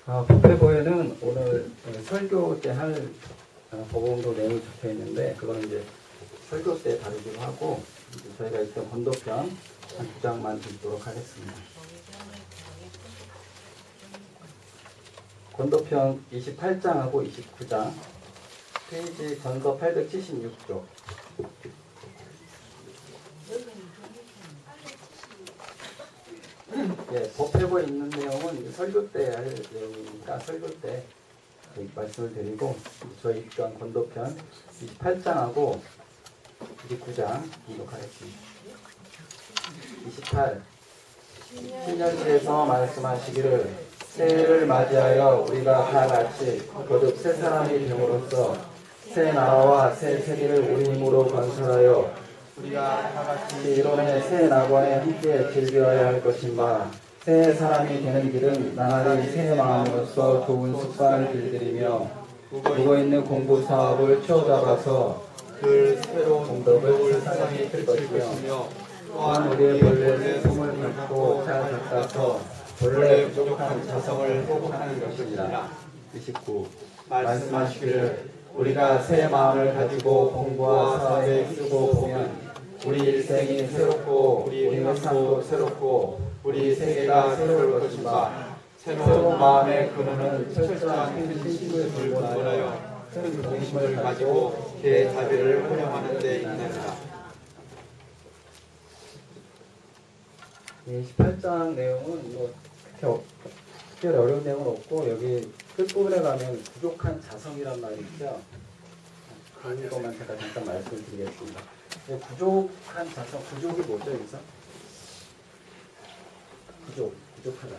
법회보에는 오늘 설교 때 할 법원도 내용이 적혀 있는데, 그거는 이제 설교 때 다루기로 하고, 이제 저희가 일단 건도편 한 2장만 읽도록 하겠습니다. 건도편 28장하고 29장, 페이지 전서 876쪽. 예, 법회보에 있는 내용은 설교 때 할 내용이니까 설교 때 말씀을 드리고, 저희 읽던 건도편 28장하고 29장 기록하겠습니다. 28. 신년시에서 말씀하시기를 새해를 맞이하여 우리가 다 같이 거듭 새 사람이 됨으로써 새 나라와 새 세계를 우리 힘으로 건설하여 우리가 다 같이 이론의 새 낙원에 함께 즐겨야 할 것인가. 새 사람이 되는 길은 나날이 새 마음으로서 좋은 습관을 길들이며 묵어있는 공부 사업을 채워잡아서 그 새로운 공덕을 세상에 펼칠 것이며, 또한 우리의 본래 품을 갖고 잘 닦아서 본래 부족한 자성을 회복하는 것이니라. 29. 말씀하시기를 우리가 새 마음을 가지고 공부와 사업에 쓰고 보면 우리 일생이 새롭고 우리 회상도 새롭고 우리 세계가 새로울 것인가. 새로운 마음의 근원은 철저한 큰 신심을 불문하여 큰 동심을 가지고 대자비를 활용하는 데 있느니라. 18장 내용은 뭐 특별히 어려운 내용은 없고, 여기 끝부분에 가면 부족한 자성이란 말이 있죠. 그런 것만 제가 잠깐 말씀을 드리겠습니다. 부족한 자성, 부족이 뭐죠, 여기서? 부족하다.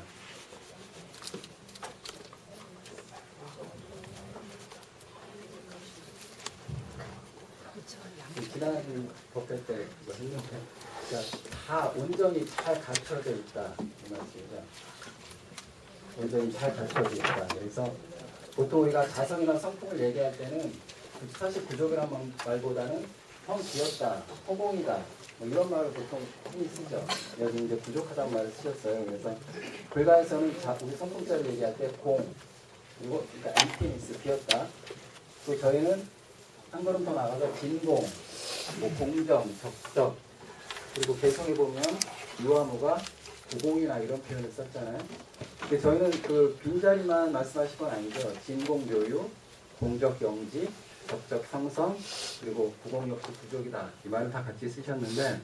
지난 법회 때 했는데, 그러니까 다 온전히 잘 갖춰져 있다, 이 말씀이죠. 온전히 잘 갖춰져 있다. 그래서 보통 우리가 자성이나 성품을 얘기할 때는 사실 부족이라는 말보다는 비었다, 허공이다, 뭐 이런 말을 보통 흔히 쓰죠. 여기 이제 부족하다는 말을 쓰셨어요. 그래서 불가에서는 우리 성품자를 얘기할 때 그리고 그러니까 emptiness, 비었다. 또 저희는 한 걸음 더 나가서 진공, 뭐 공정, 적적, 그리고 개성에 보면 유아무가 구공이나 이런 표현을 썼잖아요. 근데 저희는 그 빈자리만 말씀하신 건 아니죠. 진공 묘유, 공적 영지, 적적 성성, 그리고 구공 역시 부족이다. 이 말을 다 같이 쓰셨는데,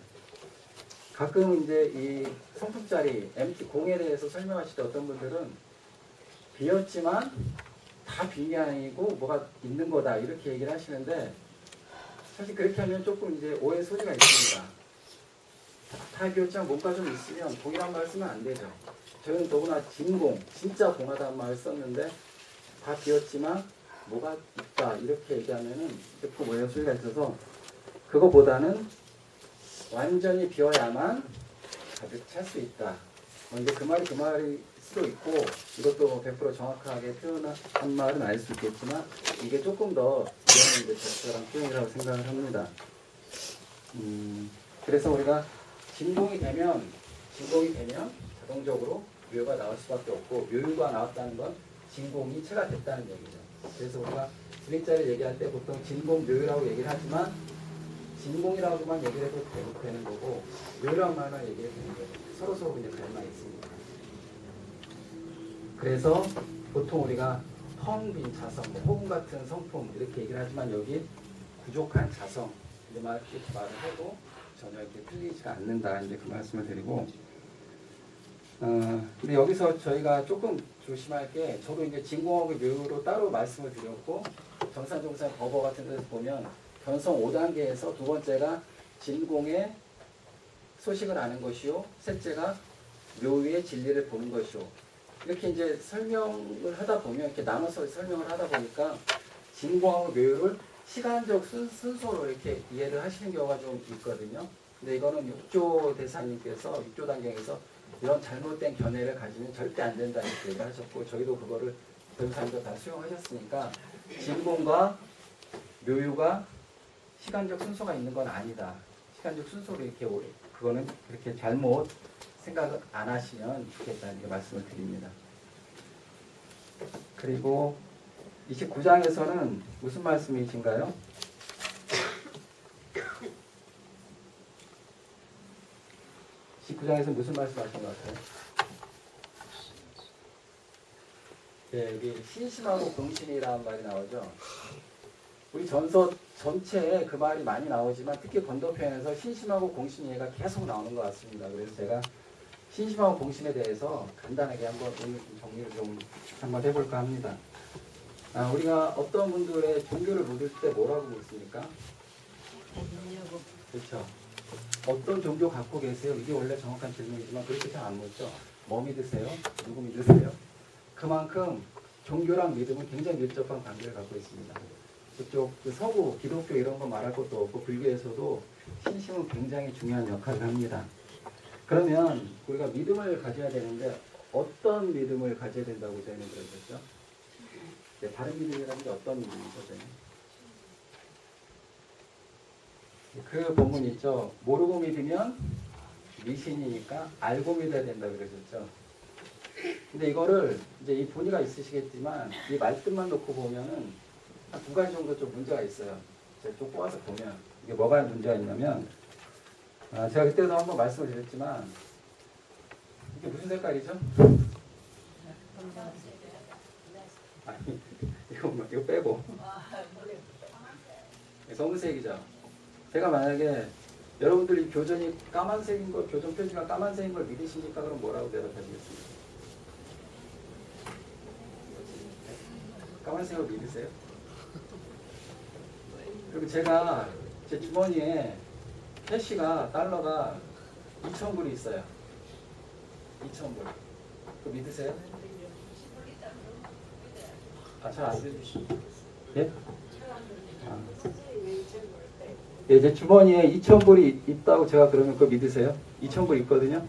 가끔 이제 이 성품자리, empty, 공에 대해서 설명하실 때 어떤 분들은 비었지만 다 빈 게 아니고 뭐가 있는 거다, 이렇게 얘기를 하시는데, 사실 그렇게 하면 조금 이제 오해 소지가 있습니다. 다 비었지만 뭔가 좀 있으면 공이란 말 쓰면 안 되죠. 저희는 더구나 진공, 진짜 공하다는 말을 썼는데, 다 비었지만 뭐가 있다, 이렇게 얘기하면은 조금 오해 소지가 있어서, 그거보다는 완전히 비어야만 가득 찰 수 있다. 이제 그 말이 수도 있고, 이것도 100% 정확하게 표현한 말은 아닐 수 있겠지만, 이게 조금 더 이제 적절한 표현이라고 생각을 합니다. 그래서 우리가 진공이 되면 자동적으로 묘유가 나올 수밖에 없고, 묘유가 나왔다는 건 진공이 체가 됐다는 얘기죠. 그래서 우리가 주객자를 얘기할 때 보통 진공 묘유라고 얘기를 하지만, 진공이라고만 얘기를 해도 되는 거고, 묘유라는 말만 얘기해도 되는 거고, 서로 이제 닮아 있습니다. 그래서 보통 우리가 텅 빈 자성, 호금 같은 성품, 이렇게 얘기를 하지만, 여기 부족한 자성, 이렇게 말을 해도 전혀 이렇게 틀리지가 않는다, 이제 그 말씀을 드리고, 근데 여기서 저희가 조금 조심할 게, 저도 이제 진공하고 묘유로 따로 말씀을 드렸고, 정산종산 법어 같은 데서 보면 변성 5단계에서 두 번째가 진공의 소식을 아는 것이요, 셋째가 묘유의 진리를 보는 것이요. 이렇게 이제 설명을 하다 보면, 이렇게 나눠서 설명을 하다 보니까 진공하고 묘유를 시간적 순서로 이렇게 이해를 하시는 경우가 좀 있거든요. 근데 이거는 6조 대사님께서 6조 단경에서 이런 잘못된 견해를 가지면 절대 안 된다, 이렇게 얘기를 하셨고, 저희도 그거를 변호사님도 다 수용하셨으니까, 진공과 묘유가 시간적 순서가 있는 건 아니다. 시간적 순서로 이렇게, 그거는 그렇게 잘못 생각 안 하시면 좋겠다는 게 말씀을 드립니다. 그리고 29장에서는 무슨 말씀이신가요? 19장에서 무슨 말씀 하신 것 같아요? 네, 여기 신심하고 공신이라는 말이 나오죠. 우리 전서 전체에 그 말이 많이 나오지만 특히 건너편에서 신심하고 공신 얘기가 계속 나오는 것 같습니다. 그래서 제가 신심하고 공신에 대해서 간단하게 한번 오늘 좀 정리를 좀 한번 해볼까 합니다. 우리가 어떤 분들의 종교를 묻을 때 뭐라고 묻습니까? 그렇죠. 어떤 종교 갖고 계세요? 이게 원래 정확한 질문이지만 그렇게 잘 안 묻죠. 뭐 믿으세요? 누구 믿으세요? 그만큼 종교랑 믿음은 굉장히 밀접한 관계를 갖고 있습니다. 그쪽 서구 기독교 이런 거 말할 것도 없고 불교에서도 신심은 굉장히 중요한 역할을 합니다. 그러면 우리가 믿음을 가져야 되는데 어떤 믿음을 가져야 된다고 저희는 그러셨죠? 네, 바른 믿음이라는 게 어떤 믿음이죠? 그 본문 있죠. 모르고 믿으면 미신이니까 알고 믿어야 된다 그러셨죠. 근데 이거를 이제 이 본의가 있으시겠지만 이 말씀만 놓고 보면은 한 두 가지 정도 좀 문제가 있어요. 제가 좀 꼬아서 보면 이게 뭐가 문제가 있냐면 제가 그때도 한번 말씀을 드렸지만 이게 무슨 색깔이죠? 아니 이거 빼고 검은색이죠. 제가 만약에 여러분들이 교전이 까만색인 걸 교전 표지가 까만색인 걸 믿으시니까 그럼 뭐라고 대답하시겠습니까? 까만색을 믿으세요? 그리고 제가 제 주머니에 캐시가 달러가 2,000불이 있어요. 2,000불. 그거 믿으세요? 잘 안 들리시죠? 예? 예, 제 주머니에 2,000불이 있다고 제가 그러면 그거 믿으세요? 2,000불 있거든요?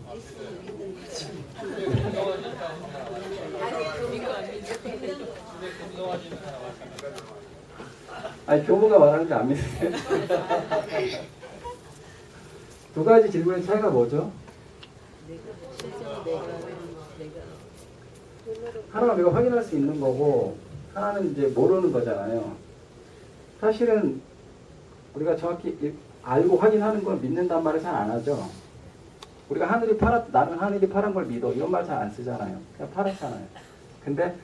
아니 교무가 말하는데 안 믿으세요? 두 가지 질문의 차이가 뭐죠? 하나는 내가 확인할 수 있는 거고 하나는 이제 모르는 거잖아요. 사실은 우리가 정확히 알고 확인하는 걸 믿는단 말을 잘 안 하죠. 우리가 하늘이 파랗, 나는 하늘이 파란 걸 믿어 이런 말 잘 안 쓰잖아요. 그냥 파랗잖아요. 근데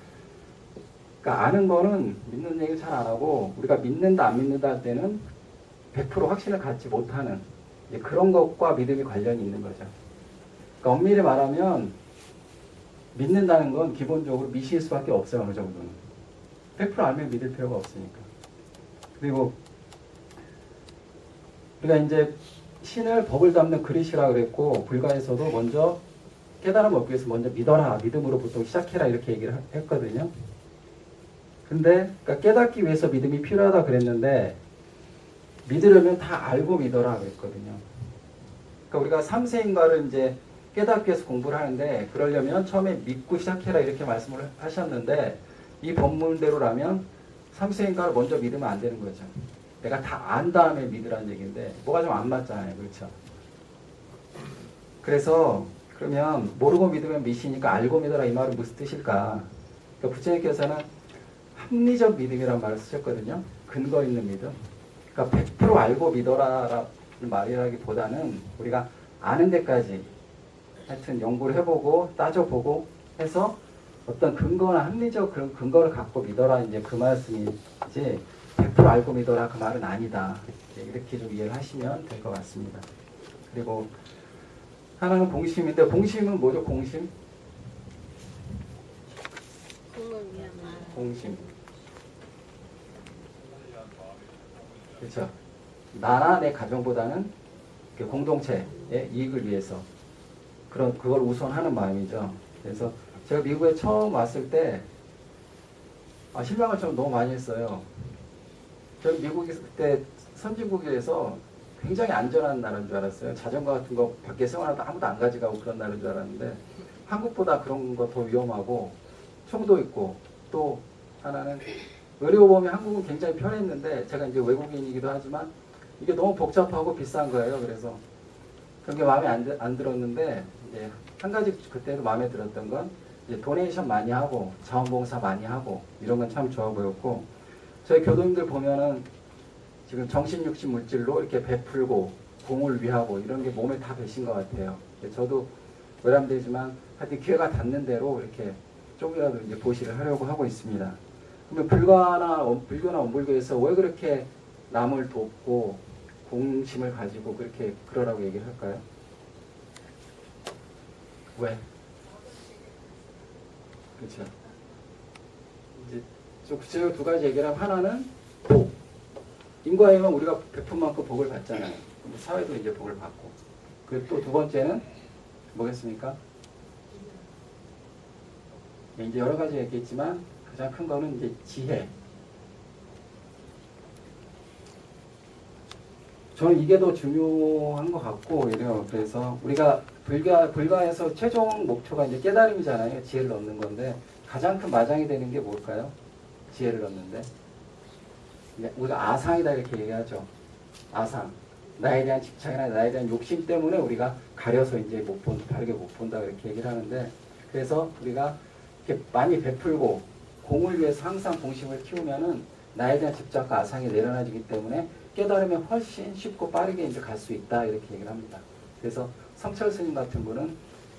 그러니까 아는 거는 믿는 얘기 잘 안 하고 우리가 믿는다 안 믿는다 할 때는 100% 확신을 갖지 못하는 그런 것과 믿음이 관련이 있는 거죠. 그러니까 엄밀히 말하면 믿는다는 건 기본적으로 미시일 수밖에 없어요. 어느 정도는 100% 알면 믿을 필요가 없으니까. 그리고 우리가 이제 신을 법을 담는 그릇이라 그랬고 불가에서도 먼저 깨달음 얻기 위해서 먼저 믿어라, 믿음으로 보통 시작해라 이렇게 얘기를 했거든요. 근데 그러니까 깨닫기 위해서 믿음이 필요하다 그랬는데 믿으려면 다 알고 믿어라 그랬거든요. 그러니까 우리가 삼세인과를 이제 깨닫기 위해서 공부를 하는데 그러려면 처음에 믿고 시작해라 이렇게 말씀을 하셨는데 이 본문대로라면 삼세인과를 먼저 믿으면 안 되는 거죠. 내가 다 안 다음에 믿으라는 얘기인데 뭐가 좀 안 맞잖아요. 그렇죠? 그래서 그러면 모르고 믿으면 미시니까 알고 믿어라 이 말은 무슨 뜻일까? 그러니까 부처님께서는 합리적 믿음이라는 말을 쓰셨거든요. 근거 있는 믿음. 그러니까 100% 알고 믿어라라는 말이라기보다는 우리가 아는 데까지 하여튼 연구를 해보고 따져보고 해서 어떤 근거나 합리적 그런 근거를 갖고 믿어라 이제 그 말씀이지 100% 알고 믿어라 그 말은 아니다. 이렇게 좀 이해를 하시면 될 것 같습니다. 그리고 하나는 공심인데 공심은 뭐죠? 공심? 공심. 그렇죠. 나나 내 가정보다는 공동체의 이익을 위해서 그걸 우선하는 마음이죠. 그래서 제가 미국에 처음 왔을 때 실망을 좀 너무 많이 했어요. 저는 미국에 그때 선진국에서 굉장히 안전한 나라인 줄 알았어요. 자전거 같은 거 밖에 세워놔도 아무도 안 가져가고 그런 나라인 줄 알았는데 한국보다 그런 거 더 위험하고 총도 있고 또 하나는 의료보험이 한국은 굉장히 편했는데 제가 이제 외국인이기도 하지만 이게 너무 복잡하고 비싼 거예요. 그래서 그런 게 마음에 안 들었는데 이제 한 가지 그때도 마음에 들었던 건 이제 도네이션 많이 하고 자원봉사 많이 하고 이런 건 참 좋아 보였고, 저희 교도님들 보면은 지금 정신육신 물질로 이렇게 베풀고 공을 위하고 이런 게 몸에 다 배신 것 같아요. 저도 외람되지만 하여튼 기회가 닿는 대로 이렇게 조금이라도 이제 보시를 하려고 하고 있습니다. 그러면 불교나 원불교에서 왜 그렇게 남을 돕고 공심을 가지고 그렇게 그러라고 얘기를 할까요? 왜? 그렇죠. 이제 좀 구체적으로 두 가지 얘기를 하면, 하나는 복. 인과에만 우리가 베푼 만큼 복을 받잖아요. 사회도 이제 복을 받고. 그리고 또 두 번째는 뭐겠습니까? 이제 여러 가지 얘기했지만 가장 큰 거는 이제 지혜. 저는 이게 더 중요한 것 같고, 이래요. 그래서 우리가 불가에서 최종 목표가 이제 깨달음이잖아요. 지혜를 얻는 건데, 가장 큰 마장이 되는 게 뭘까요? 지혜를 얻는데. 우리가 아상이다 이렇게 얘기하죠. 아상. 나에 대한 집착이나 나에 대한 욕심 때문에 우리가 가려서 이제 다르게 못 본다 이렇게 얘기를 하는데, 그래서 우리가 이렇게 많이 베풀고 공을 위해서 항상 공심을 키우면은 나에 대한 집착과 아상이 내려놔지기 때문에 깨달음에 훨씬 쉽고 빠르게 이제 갈 수 있다 이렇게 얘기를 합니다. 그래서 성철 스님 같은 분은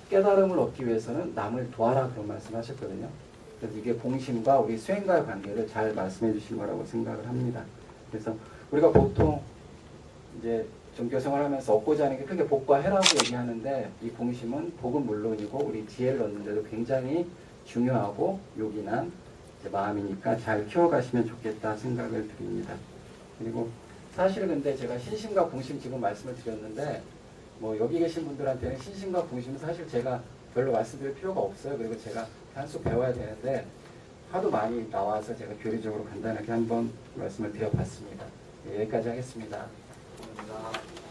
깨달음을 얻기 위해서는 남을 도와라 그런 말씀하셨거든요. 그래서 이게 공심과 우리 수행과의 관계를 잘 말씀해 주신 거라고 생각을 합니다. 그래서 우리가 보통 이제 종교생활 하면서 얻고자 하는 게 크게 복과 해라고 얘기하는데, 이 공심은 복은 물론이고 우리 지혜를 얻는 데도 굉장히 중요하고 요긴한 마음이니까 잘 키워가시면 좋겠다 생각을 드립니다. 그리고 사실 근데 제가 신심과 공심 지금 말씀을 드렸는데, 뭐 여기 계신 분들한테는 신심과 공심은 사실 제가 별로 말씀드릴 필요가 없어요. 그리고 제가 한 수 배워야 되는데 하도 많이 나와서 제가 교리적으로 간단하게 한번 말씀을 드려봤습니다. 네, 여기까지 하겠습니다. 감사합니다.